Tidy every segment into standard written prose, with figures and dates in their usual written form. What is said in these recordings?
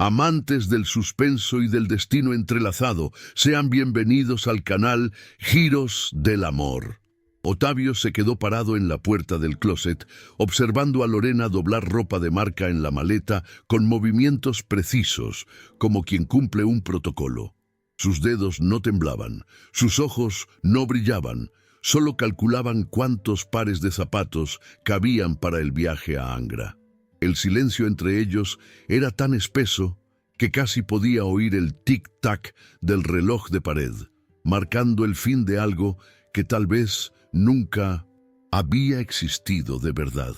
Amantes del suspenso y del destino entrelazado, sean bienvenidos al canal Giros del Amor. Otavio se quedó parado en la puerta del closet, observando a Lorena doblar ropa de marca en la maleta con movimientos precisos, como quien cumple un protocolo. Sus dedos no temblaban, sus ojos no brillaban, solo calculaban cuántos pares de zapatos cabían para el viaje a Angra. El silencio entre ellos era tan espeso que casi podía oír el tic-tac del reloj de pared, marcando el fin de algo que tal vez nunca había existido de verdad.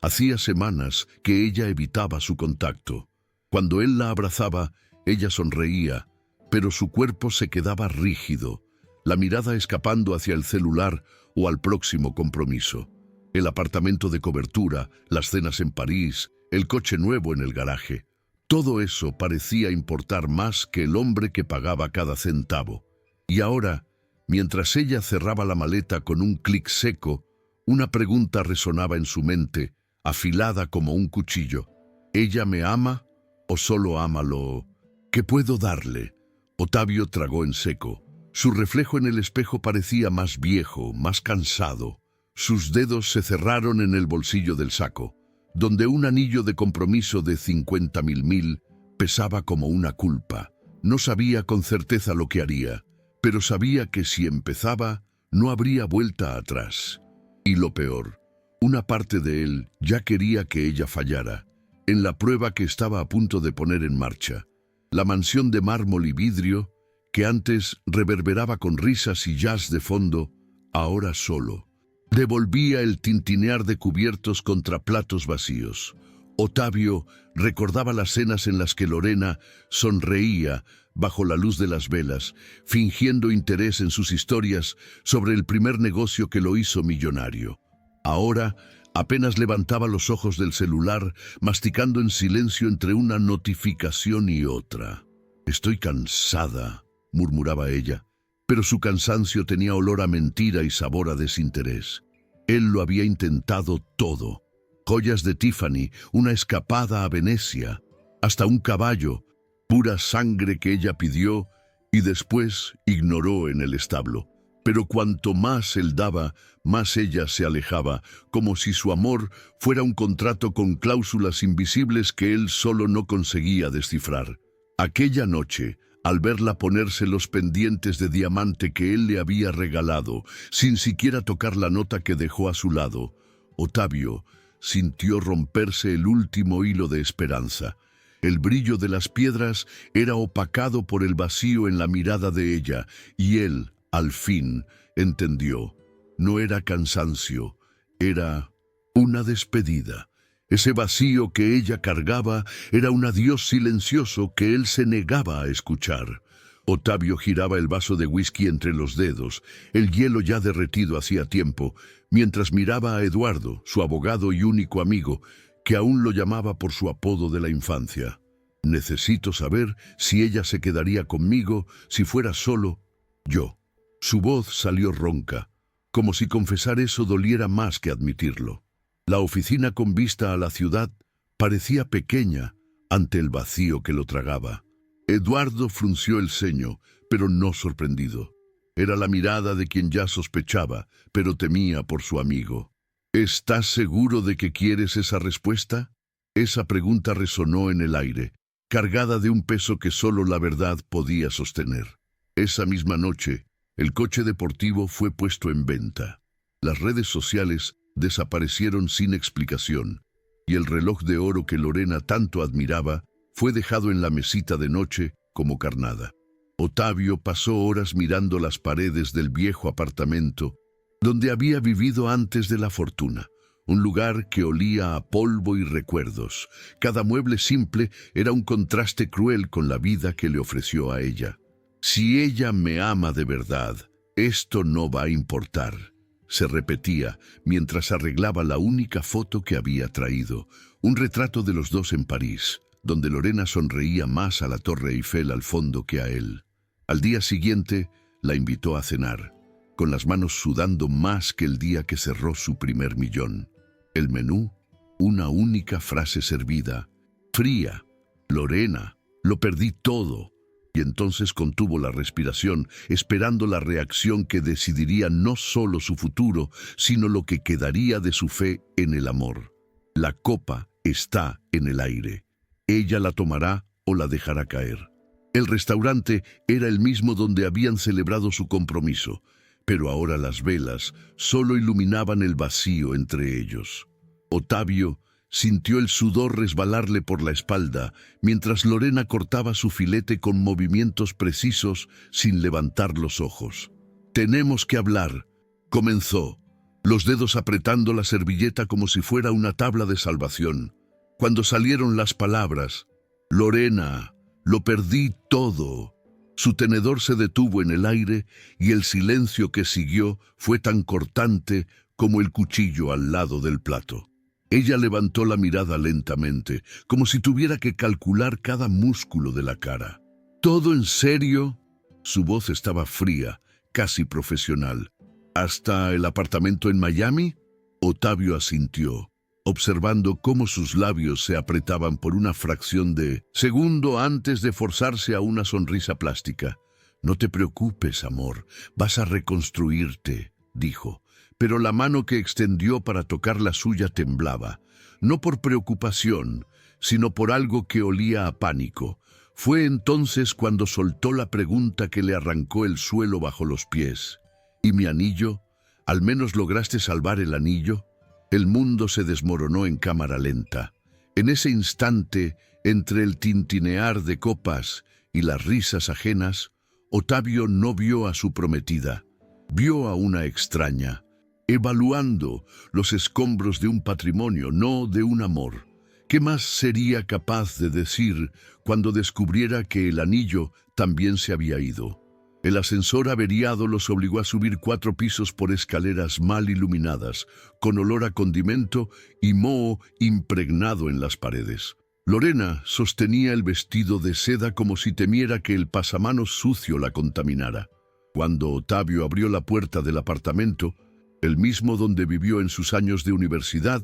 Hacía semanas que ella evitaba su contacto. Cuando él la abrazaba, ella sonreía, pero su cuerpo se quedaba rígido, la mirada escapando hacia el celular o al próximo compromiso. El apartamento de cobertura, las cenas en París, el coche nuevo en el garaje. Todo eso parecía importar más que el hombre que pagaba cada centavo. Y ahora, mientras ella cerraba la maleta con un clic seco, una pregunta resonaba en su mente, afilada como un cuchillo. ¿Ella me ama o solo ama lo que puedo darle? Otavio tragó en seco. Su reflejo en el espejo parecía más viejo, más cansado. Sus dedos se cerraron en el bolsillo del saco, donde un anillo de compromiso de 50.000 pesaba como una culpa. No sabía con certeza lo que haría, pero sabía que si empezaba, no habría vuelta atrás. Y lo peor, una parte de él ya quería que ella fallara, en la prueba que estaba a punto de poner en marcha. La mansión de mármol y vidrio, que antes reverberaba con risas y jazz de fondo, ahora solo devolvía el tintinear de cubiertos contra platos vacíos. Otavio recordaba las cenas en las que Lorena sonreía bajo la luz de las velas, fingiendo interés en sus historias sobre el primer negocio que lo hizo millonario. Ahora apenas levantaba los ojos del celular, masticando en silencio entre una notificación y otra. «Estoy cansada», murmuraba ella, pero su cansancio tenía olor a mentira y sabor a desinterés. Él lo había intentado todo. Joyas de Tiffany, una escapada a Venecia, hasta un caballo, pura sangre que ella pidió y después ignoró en el establo. Pero cuanto más él daba, más ella se alejaba, como si su amor fuera un contrato con cláusulas invisibles que él solo no conseguía descifrar. Aquella noche, al verla ponerse los pendientes de diamante que él le había regalado, sin siquiera tocar la nota que dejó a su lado, Otavio sintió romperse el último hilo de esperanza. El brillo de las piedras era opacado por el vacío en la mirada de ella, y él, al fin, entendió. No era cansancio, era una despedida. Ese vacío que ella cargaba era un adiós silencioso que él se negaba a escuchar. Otavio giraba el vaso de whisky entre los dedos, el hielo ya derretido hacía tiempo, mientras miraba a Eduardo, su abogado y único amigo, que aún lo llamaba por su apodo de la infancia. «Necesito saber si ella se quedaría conmigo, si fuera solo yo». Su voz salió ronca, como si confesar eso doliera más que admitirlo. La oficina con vista a la ciudad parecía pequeña ante el vacío que lo tragaba. Eduardo frunció el ceño, pero no sorprendido. Era la mirada de quien ya sospechaba, pero temía por su amigo. «¿Estás seguro de que quieres esa respuesta?» Esa pregunta resonó en el aire, cargada de un peso que solo la verdad podía sostener. Esa misma noche, el coche deportivo fue puesto en venta. Las redes sociales desaparecieron sin explicación, y el reloj de oro que Lorena tanto admiraba fue dejado en la mesita de noche como carnada. Otavio pasó horas mirando las paredes del viejo apartamento donde había vivido antes de la fortuna, un lugar que olía a polvo y recuerdos. Cada mueble simple era un contraste cruel con la vida que le ofreció a ella. «Si ella me ama de verdad, esto no va a importar», se repetía mientras arreglaba la única foto que había traído, un retrato de los dos en París, donde Lorena sonreía más a la Torre Eiffel al fondo que a él. Al día siguiente la invitó a cenar, con las manos sudando más que el día que cerró su primer millón. El menú, una única frase servida: «Fría, Lorena, Lo perdí todo. Y entonces contuvo la respiración, esperando la reacción que decidiría no solo su futuro, sino lo que quedaría de su fe en el amor. La copa está en el aire. Ella la tomará o la dejará caer. El restaurante era el mismo donde habían celebrado su compromiso, pero ahora las velas solo iluminaban el vacío entre ellos. Otavio sintió el sudor resbalarle por la espalda mientras Lorena cortaba su filete con movimientos precisos sin levantar los ojos. «Tenemos que hablar», comenzó, los dedos apretando la servilleta como si fuera una tabla de salvación. Cuando salieron las palabras, «Lorena, lo perdí todo». Su tenedor se detuvo en el aire y el silencio que siguió fue tan cortante como el cuchillo al lado del plato. Ella levantó la mirada lentamente, como si tuviera que calcular cada músculo de la cara. ¿Todo en serio? Su voz estaba fría, casi profesional. ¿Hasta el apartamento en Miami? Otavio asintió, observando cómo sus labios se apretaban por una fracción de segundo antes de forzarse a una sonrisa plástica. «No te preocupes, amor, vas a reconstruirte», dijo. Pero la mano que extendió para tocar la suya temblaba, no por preocupación, sino por algo que olía a pánico. Fue entonces cuando soltó la pregunta que le arrancó el suelo bajo los pies. «¿Y mi anillo? ¿Al menos lograste salvar el anillo?» El mundo se desmoronó en cámara lenta. En ese instante, entre el tintinear de copas y las risas ajenas, Otavio no vio a su prometida, vio a una extraña, evaluando los escombros de un patrimonio, no de un amor. ¿Qué más sería capaz de decir cuando descubriera que el anillo también se había ido? El ascensor averiado los obligó a subir 4 pisos por escaleras mal iluminadas, con olor a condimento y moho impregnado en las paredes. Lorena sostenía el vestido de seda como si temiera que el pasamanos sucio la contaminara. Cuando Otavio abrió la puerta del apartamento, el mismo donde vivió en sus años de universidad,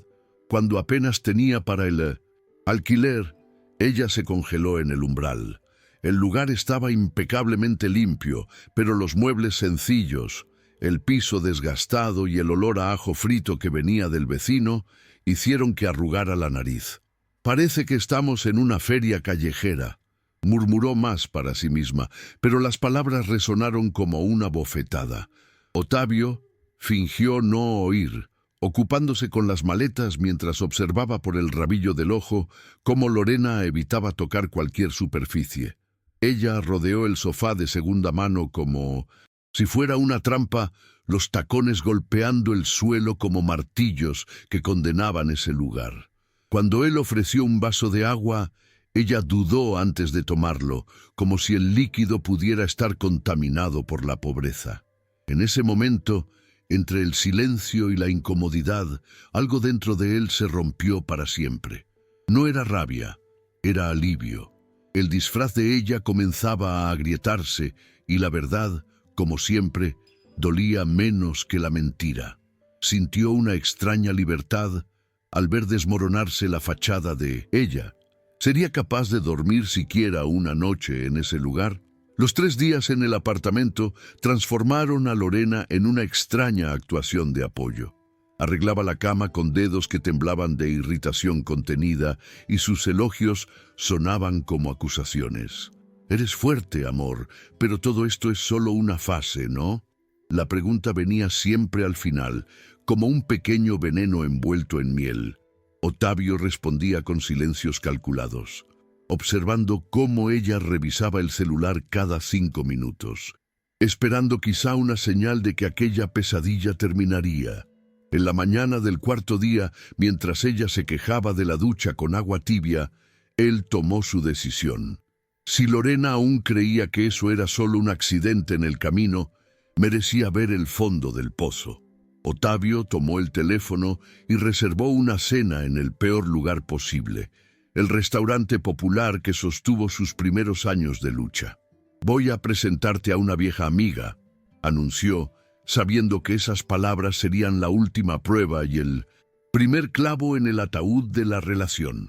cuando apenas tenía para el alquiler, ella se congeló en el umbral. El lugar estaba impecablemente limpio, pero los muebles sencillos, el piso desgastado y el olor a ajo frito que venía del vecino hicieron que arrugara la nariz. «Parece que estamos en una feria callejera», murmuró más para sí misma, pero las palabras resonaron como una bofetada. Otavio fingió no oír, ocupándose con las maletas mientras observaba por el rabillo del ojo cómo Lorena evitaba tocar cualquier superficie. Ella rodeó el sofá de segunda mano como si fuera una trampa, los tacones golpeando el suelo como martillos que condenaban ese lugar. Cuando él ofreció un vaso de agua, ella dudó antes de tomarlo, como si el líquido pudiera estar contaminado por la pobreza. En ese momento, entre el silencio y la incomodidad, algo dentro de él se rompió para siempre. No era rabia, era alivio. El disfraz de ella comenzaba a agrietarse y la verdad, como siempre, dolía menos que la mentira. Sintió una extraña libertad al ver desmoronarse la fachada de ella. ¿Sería capaz de dormir siquiera una noche en ese lugar? Los 3 días en el apartamento transformaron a Lorena en una extraña actuación de apoyo. Arreglaba la cama con dedos que temblaban de irritación contenida y sus elogios sonaban como acusaciones. «Eres fuerte, amor, pero todo esto es solo una fase, ¿no?» La pregunta venía siempre al final, como un pequeño veneno envuelto en miel. Otavio respondía con silencios calculados, observando cómo ella revisaba el celular cada 5 minutos, esperando quizá una señal de que aquella pesadilla terminaría. En la mañana del 4.º día, mientras ella se quejaba de la ducha con agua tibia, él tomó su decisión. Si Lorena aún creía que eso era solo un accidente en el camino, merecía ver el fondo del pozo. Otavio tomó el teléfono y reservó una cena en el peor lugar posible, el restaurante popular que sostuvo sus primeros años de lucha. «Voy a presentarte a una vieja amiga», anunció, sabiendo que esas palabras serían la última prueba y el primer clavo en el ataúd de la relación.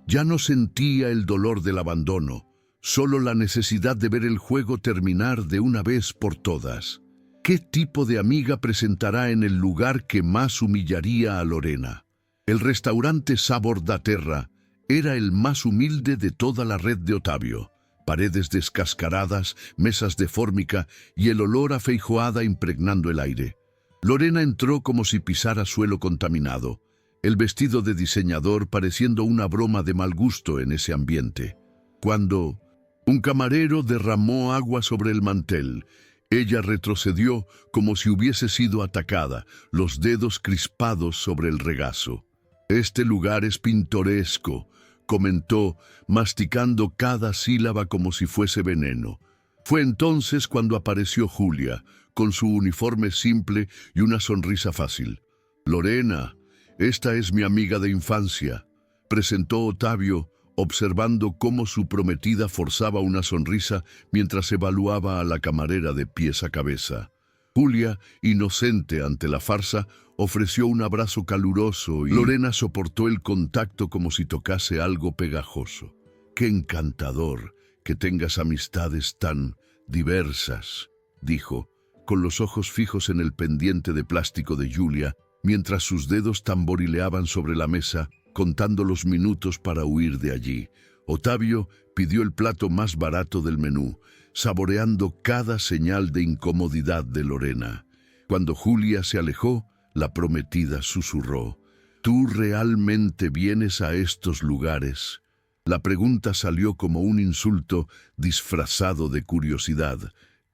Ya no sentía el dolor del abandono, solo la necesidad de ver el juego terminar de una vez por todas. ¿Qué tipo de amiga presentará en el lugar que más humillaría a Lorena? El restaurante Sabor da Terra era el más humilde de toda la red de Ottavio. Paredes descascaradas, mesas de fórmica y el olor a feijoada impregnando el aire. Lorena entró como si pisara suelo contaminado, el vestido de diseñador pareciendo una broma de mal gusto en ese ambiente. Cuando un camarero derramó agua sobre el mantel, ella retrocedió como si hubiese sido atacada, los dedos crispados sobre el regazo. «Este lugar es pintoresco», comentó, masticando cada sílaba como si fuese veneno. Fue entonces cuando apareció Julia, con su uniforme simple y una sonrisa fácil. «Lorena, esta es mi amiga de infancia», presentó Ottavio, observando cómo su prometida forzaba una sonrisa mientras evaluaba a la camarera de pies a cabeza. Julia, inocente ante la farsa, ofreció un abrazo caluroso y Lorena soportó el contacto como si tocase algo pegajoso. «Qué encantador que tengas amistades tan diversas», dijo, con los ojos fijos en el pendiente de plástico de Julia, mientras sus dedos tamborileaban sobre la mesa, contando los minutos para huir de allí. Ottavio pidió el plato más barato del menú, saboreando cada señal de incomodidad de Lorena. Cuando Julia se alejó, la prometida susurró: «¿Tú realmente vienes a estos lugares?». La pregunta salió como un insulto disfrazado de curiosidad.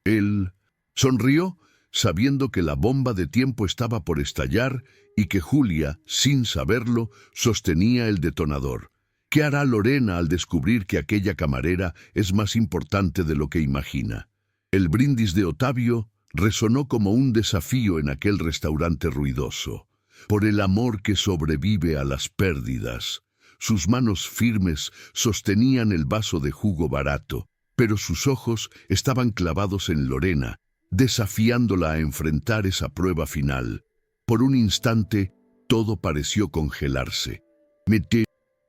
Él sonrió, sabiendo que la bomba de tiempo estaba por estallar y que Julia, sin saberlo, sostenía el detonador. ¿Qué hará Lorena al descubrir que aquella camarera es más importante de lo que imagina? El brindis de Ottavio resonó como un desafío en aquel restaurante ruidoso. Por el amor que sobrevive a las pérdidas. Sus manos firmes sostenían el vaso de jugo barato, pero sus ojos estaban clavados en Lorena, desafiándola a enfrentar esa prueba final. Por un instante, todo pareció congelarse. El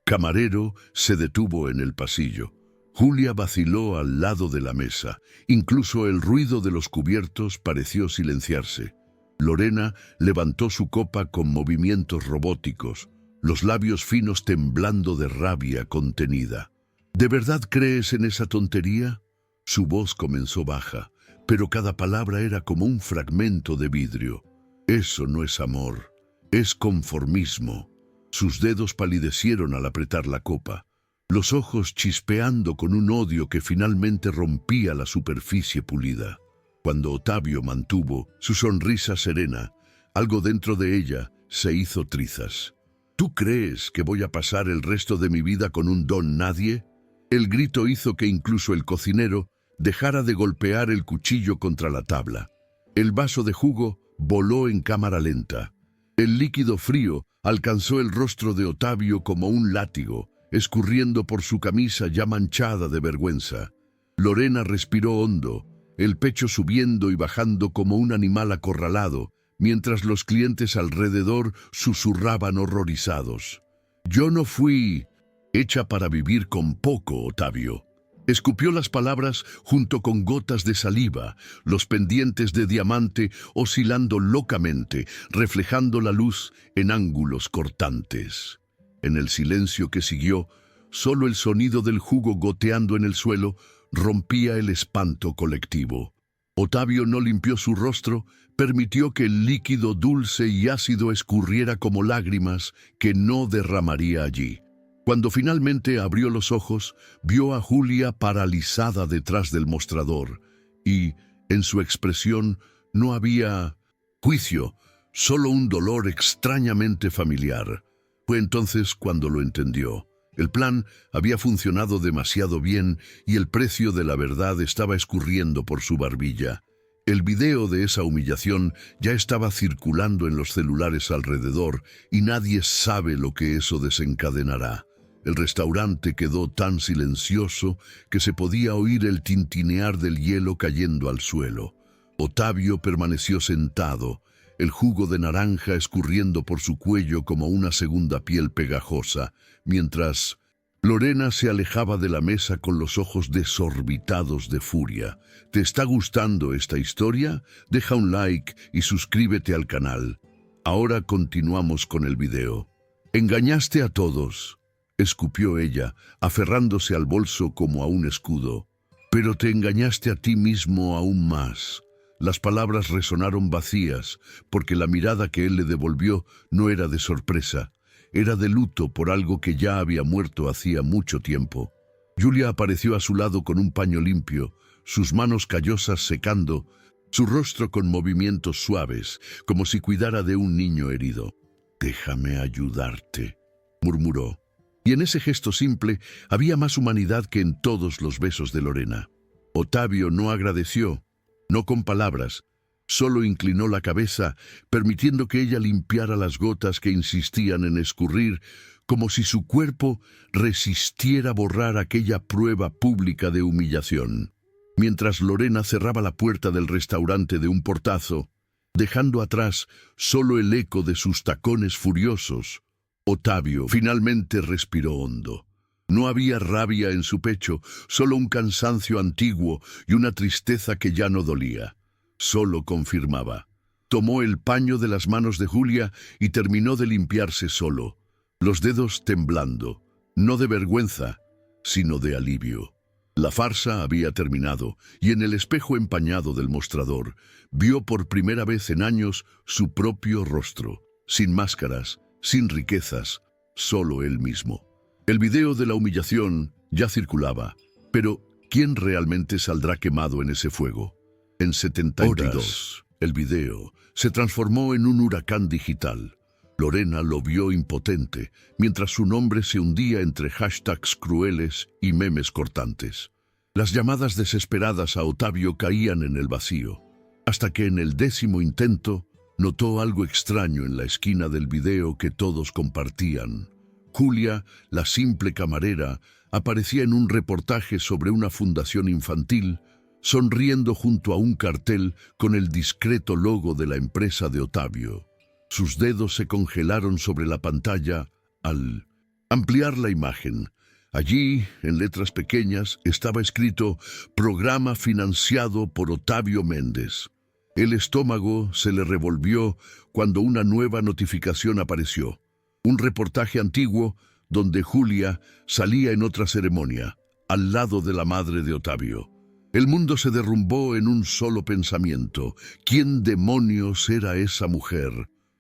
camarero se detuvo en el pasillo. Julia vaciló al lado de la mesa. Incluso el ruido de los cubiertos pareció silenciarse. Lorena levantó su copa con movimientos robóticos, los labios finos temblando de rabia contenida. «¿De verdad crees en esa tontería?». Su voz comenzó baja, pero cada palabra era como un fragmento de vidrio. «Eso no es amor, es conformismo». Sus dedos palidecieron al apretar la copa, los ojos chispeando con un odio que finalmente rompía la superficie pulida. Cuando Ottavio mantuvo su sonrisa serena, algo dentro de ella se hizo trizas. «¿Tú crees que voy a pasar el resto de mi vida con un don nadie?». El grito hizo que incluso el cocinero dejara de golpear el cuchillo contra la tabla. El vaso de jugo voló en cámara lenta. El líquido frío alcanzó el rostro de Ottavio como un látigo, escurriendo por su camisa ya manchada de vergüenza. Lorena respiró hondo, el pecho subiendo y bajando como un animal acorralado, mientras los clientes alrededor susurraban horrorizados. «Yo no fui hecha para vivir con poco, Ottavio». Escupió las palabras junto con gotas de saliva, los pendientes de diamante oscilando locamente, reflejando la luz en ángulos cortantes. En el silencio que siguió, solo el sonido del jugo goteando en el suelo rompía el espanto colectivo. Ottavio no limpió su rostro, permitió que el líquido dulce y ácido escurriera como lágrimas que no derramaría allí. Cuando finalmente abrió los ojos, vio a Julia paralizada detrás del mostrador y, en su expresión, no había juicio, solo un dolor extrañamente familiar. Fue entonces cuando lo entendió. El plan había funcionado demasiado bien y el precio de la verdad estaba escurriendo por su barbilla. El video de esa humillación ya estaba circulando en los celulares alrededor y nadie sabe lo que eso desencadenará. El restaurante quedó tan silencioso que se podía oír el tintinear del hielo cayendo al suelo. Ottavio permaneció sentado, el jugo de naranja escurriendo por su cuello como una segunda piel pegajosa, mientras Lorena se alejaba de la mesa con los ojos desorbitados de furia. ¿Te está gustando esta historia? Deja un like y suscríbete al canal. Ahora continuamos con el video. «Engañaste a todos», escupió ella, aferrándose al bolso como a un escudo. «Pero te engañaste a ti mismo aún más». Las palabras resonaron vacías, porque la mirada que él le devolvió no era de sorpresa. Era de luto por algo que ya había muerto hacía mucho tiempo. Julia apareció a su lado con un paño limpio, sus manos callosas secando, su rostro con movimientos suaves, como si cuidara de un niño herido. «Déjame ayudarte», murmuró. Y en ese gesto simple había más humanidad que en todos los besos de Lorena. Ottavio no agradeció, no con palabras, solo inclinó la cabeza, permitiendo que ella limpiara las gotas que insistían en escurrir, como si su cuerpo resistiera borrar aquella prueba pública de humillación. Mientras Lorena cerraba la puerta del restaurante de un portazo, dejando atrás solo el eco de sus tacones furiosos, Ottavio finalmente respiró hondo. No había rabia en su pecho, solo un cansancio antiguo y una tristeza que ya no dolía. Solo confirmaba. Tomó el paño de las manos de Julia y terminó de limpiarse solo, los dedos temblando, no de vergüenza, sino de alivio. La farsa había terminado y en el espejo empañado del mostrador vio por primera vez en años su propio rostro, sin máscaras, sin riquezas, solo él mismo. El video de la humillación ya circulaba, pero ¿quién realmente saldrá quemado en ese fuego? En 72 horas, el video se transformó en un huracán digital. Lorena lo vio impotente, mientras su nombre se hundía entre hashtags crueles y memes cortantes. Las llamadas desesperadas a Ottavio caían en el vacío, hasta que en el 10º intento notó algo extraño en la esquina del video que todos compartían. Julia, la simple camarera, aparecía en un reportaje sobre una fundación infantil, sonriendo junto a un cartel con el discreto logo de la empresa de Ottavio. Sus dedos se congelaron sobre la pantalla al ampliar la imagen. Allí, en letras pequeñas, estaba escrito «Programa financiado por Ottavio Méndez». El estómago se le revolvió cuando una nueva notificación apareció. Un reportaje antiguo donde Julia salía en otra ceremonia, al lado de la madre de Ottavio. El mundo se derrumbó en un solo pensamiento. ¿Quién demonios era esa mujer?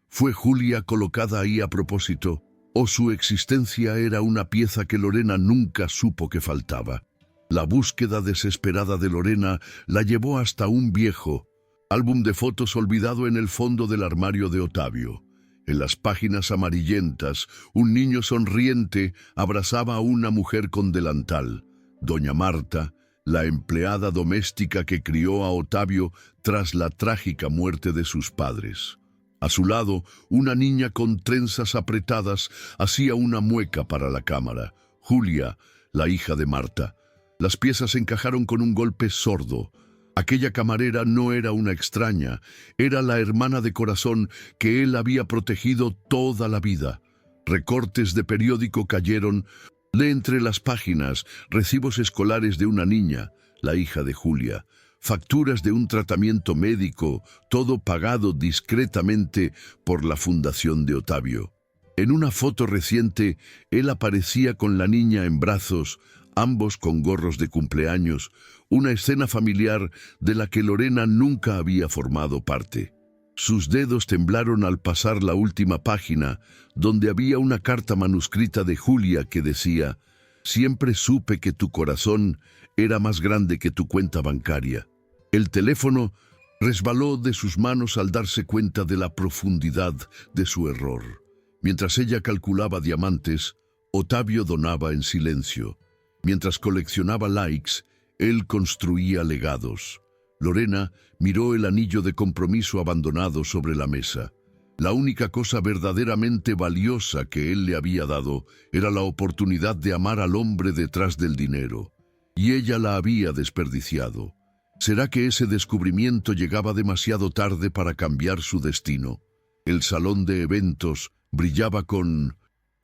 ¿Fue Julia colocada ahí a propósito? ¿O su existencia era una pieza que Lorena nunca supo que faltaba? La búsqueda desesperada de Lorena la llevó hasta un viejo álbum de fotos olvidado en el fondo del armario de Ottavio. En las páginas amarillentas, un niño sonriente abrazaba a una mujer con delantal. Doña Marta, la empleada doméstica que crió a Ottavio tras la trágica muerte de sus padres. A su lado, una niña con trenzas apretadas hacía una mueca para la cámara. Julia, la hija de Marta. Las piezas encajaron con un golpe sordo. Aquella camarera no era una extraña, era la hermana de corazón que él había protegido toda la vida. Recortes de periódico cayeron de entre las páginas, recibos escolares de una niña, la hija de Julia, facturas de un tratamiento médico, todo pagado discretamente por la fundación de Ottavio. En una foto reciente, él aparecía con la niña en brazos, ambos con gorros de cumpleaños, una escena familiar de la que Lorena nunca había formado parte. Sus dedos temblaron al pasar la última página, donde había una carta manuscrita de Julia que decía: «Siempre supe que tu corazón era más grande que tu cuenta bancaria». El teléfono resbaló de sus manos al darse cuenta de la profundidad de su error. Mientras ella calculaba diamantes, Ottavio donaba en silencio. Mientras coleccionaba likes, él construía legados. Lorena miró el anillo de compromiso abandonado sobre la mesa. La única cosa verdaderamente valiosa que él le había dado era la oportunidad de amar al hombre detrás del dinero. Y ella la había desperdiciado. ¿Será que ese descubrimiento llegaba demasiado tarde para cambiar su destino? El salón de eventos brillaba con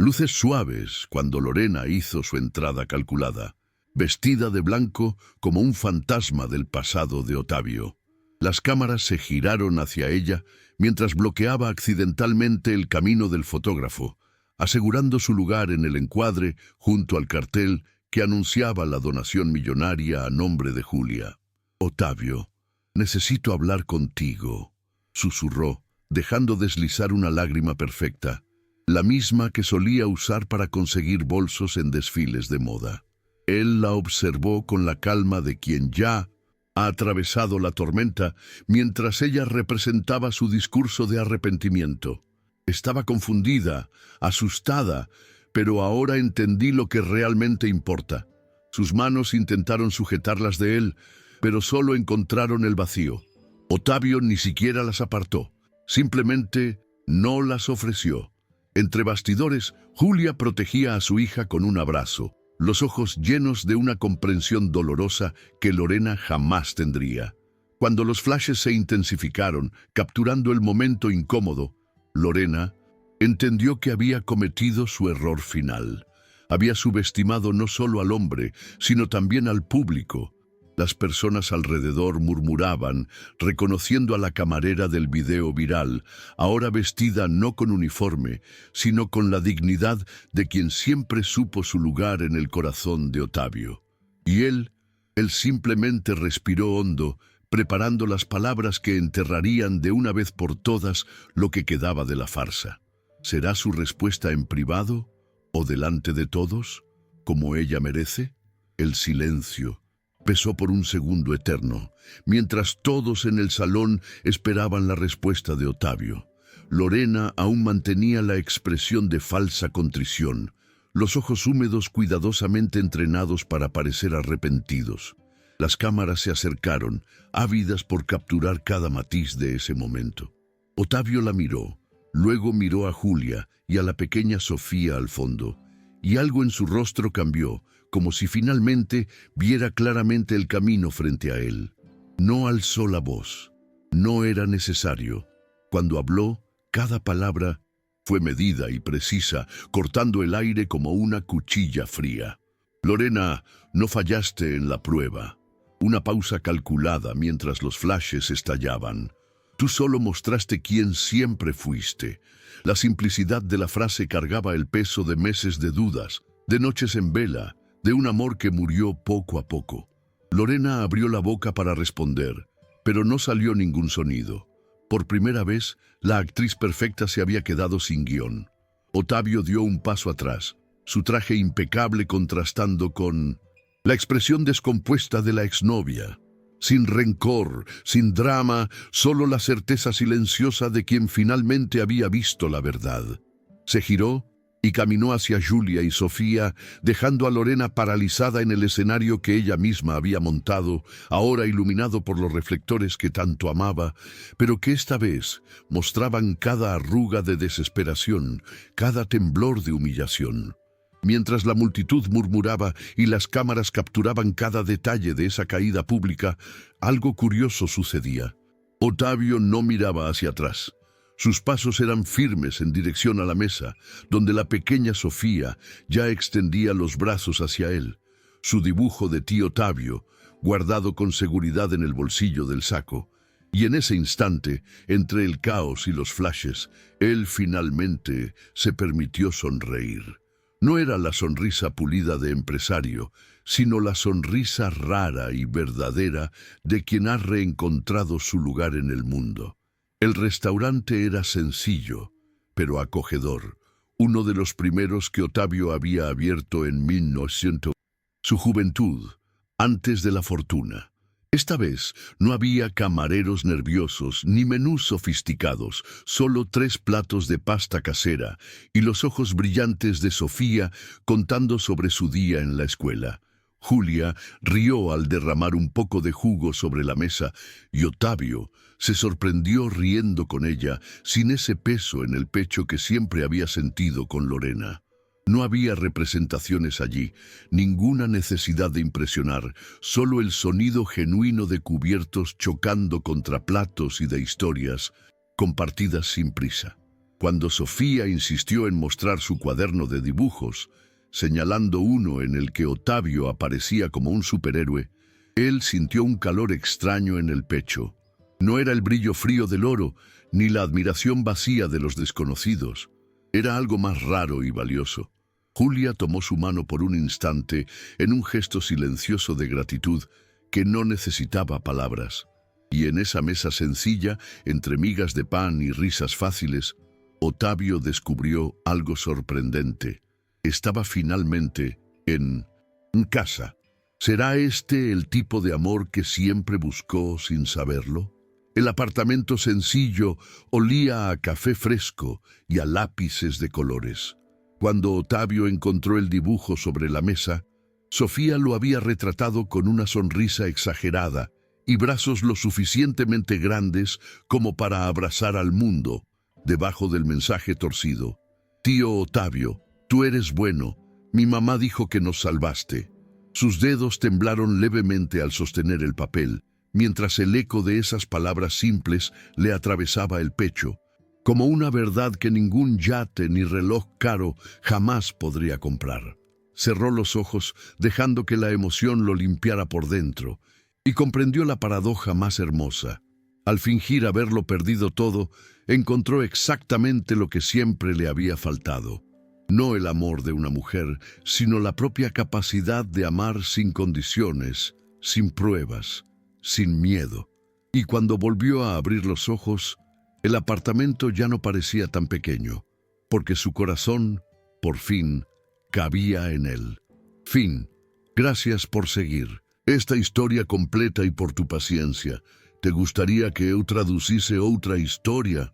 Luces suaves cuando Lorena hizo su entrada calculada, vestida de blanco como un fantasma del pasado de Ottavio. Las cámaras se giraron hacia ella mientras bloqueaba accidentalmente el camino del fotógrafo, asegurando su lugar en el encuadre junto al cartel que anunciaba la donación millonaria a nombre de Julia. «Ottavio, necesito hablar contigo», susurró, dejando deslizar una lágrima perfecta, la misma que solía usar para conseguir bolsos en desfiles de moda. Él la observó con la calma de quien ya ha atravesado la tormenta mientras ella representaba su discurso de arrepentimiento. Estaba confundida, asustada, pero ahora entendí lo que realmente importa. Sus manos intentaron sujetarlas de él, pero solo encontraron el vacío. Ottavio ni siquiera las apartó, simplemente no las ofreció. Entre bastidores, Julia protegía a su hija con un abrazo, los ojos llenos de una comprensión dolorosa que Lorena jamás tendría. Cuando los flashes se intensificaron, capturando el momento incómodo, Lorena entendió que había cometido su error final. Había subestimado no solo al hombre, sino también al público. Las personas alrededor murmuraban, reconociendo a la camarera del video viral, ahora vestida no con uniforme, sino con la dignidad de quien siempre supo su lugar en el corazón de Ottavio. Y él simplemente respiró hondo, preparando las palabras que enterrarían de una vez por todas lo que quedaba de la farsa. ¿Será su respuesta en privado o delante de todos, como ella merece? El silencio pesó por un segundo eterno, mientras todos en el salón esperaban la respuesta de Ottavio. Lorena aún mantenía la expresión de falsa contrición, los ojos húmedos cuidadosamente entrenados para parecer arrepentidos. Las cámaras se acercaron, ávidas por capturar cada matiz de ese momento. Ottavio la miró, luego miró a Julia y a la pequeña Sofía al fondo, y algo en su rostro cambió, como si finalmente viera claramente el camino frente a él. No alzó la voz. No era necesario. Cuando habló, cada palabra fue medida y precisa, cortando el aire como una cuchilla fría. «Lorena, no fallaste en la prueba». Una pausa calculada mientras los flashes estallaban. «Tú solo mostraste quién siempre fuiste». La simplicidad de la frase cargaba el peso de meses de dudas, de noches en vela, de un amor que murió poco a poco. Lorena abrió la boca para responder, pero no salió ningún sonido. Por primera vez, la actriz perfecta se había quedado sin guión. Ottavio dio un paso atrás, su traje impecable contrastando con la expresión descompuesta de la exnovia. Sin rencor, sin drama, solo la certeza silenciosa de quien finalmente había visto la verdad. Se giró y caminó hacia Julia y Sofía, dejando a Lorena paralizada en el escenario que ella misma había montado, ahora iluminado por los reflectores que tanto amaba, pero que esta vez mostraban cada arruga de desesperación, cada temblor de humillación. Mientras la multitud murmuraba y las cámaras capturaban cada detalle de esa caída pública, algo curioso sucedía. Ottavio no miraba hacia atrás. Sus pasos eran firmes en dirección a la mesa, donde la pequeña Sofía ya extendía los brazos hacia él. Su dibujo de tío Ottavio, guardado con seguridad en el bolsillo del saco. Y en ese instante, entre el caos y los flashes, él finalmente se permitió sonreír. No era la sonrisa pulida de empresario, sino la sonrisa rara y verdadera de quien ha reencontrado su lugar en el mundo. El restaurante era sencillo, pero acogedor, uno de los primeros que Ottavio había abierto en 1900. Su juventud, antes de la fortuna. Esta vez no había camareros nerviosos ni menús sofisticados, solo 3 platos de pasta casera y los ojos brillantes de Sofía contando sobre su día en la escuela. Julia rió al derramar un poco de jugo sobre la mesa y Ottavio se sorprendió riendo con ella, sin ese peso en el pecho que siempre había sentido con Lorena. No había representaciones allí, ninguna necesidad de impresionar, solo el sonido genuino de cubiertos chocando contra platos y de historias compartidas sin prisa. Cuando Sofía insistió en mostrar su cuaderno de dibujos, señalando uno en el que Ottavio aparecía como un superhéroe, él sintió un calor extraño en el pecho. No era el brillo frío del oro, ni la admiración vacía de los desconocidos. Era algo más raro y valioso. Julia tomó su mano por un instante en un gesto silencioso de gratitud que no necesitaba palabras. Y en esa mesa sencilla, entre migas de pan y risas fáciles, Ottavio descubrió algo sorprendente. Estaba finalmente en casa. ¿Será este el tipo de amor que siempre buscó sin saberlo? El apartamento sencillo olía a café fresco y a lápices de colores. Cuando Ottavio encontró el dibujo sobre la mesa, Sofía lo había retratado con una sonrisa exagerada y brazos lo suficientemente grandes como para abrazar al mundo, debajo del mensaje torcido. Tío Ottavio, tú eres bueno. Mi mamá dijo que nos salvaste. Sus dedos temblaron levemente al sostener el papel, mientras el eco de esas palabras simples le atravesaba el pecho, como una verdad que ningún yate ni reloj caro jamás podría comprar. Cerró los ojos, dejando que la emoción lo limpiara por dentro, y comprendió la paradoja más hermosa. Al fingir haberlo perdido todo, encontró exactamente lo que siempre le había faltado. No el amor de una mujer, sino la propia capacidad de amar sin condiciones, sin pruebas, sin miedo. Y cuando volvió a abrir los ojos, el apartamento ya no parecía tan pequeño, porque su corazón, por fin, cabía en él. Fin. Gracias por seguir esta historia completa y por tu paciencia. ¿Te gustaría que eu traducise outra historia?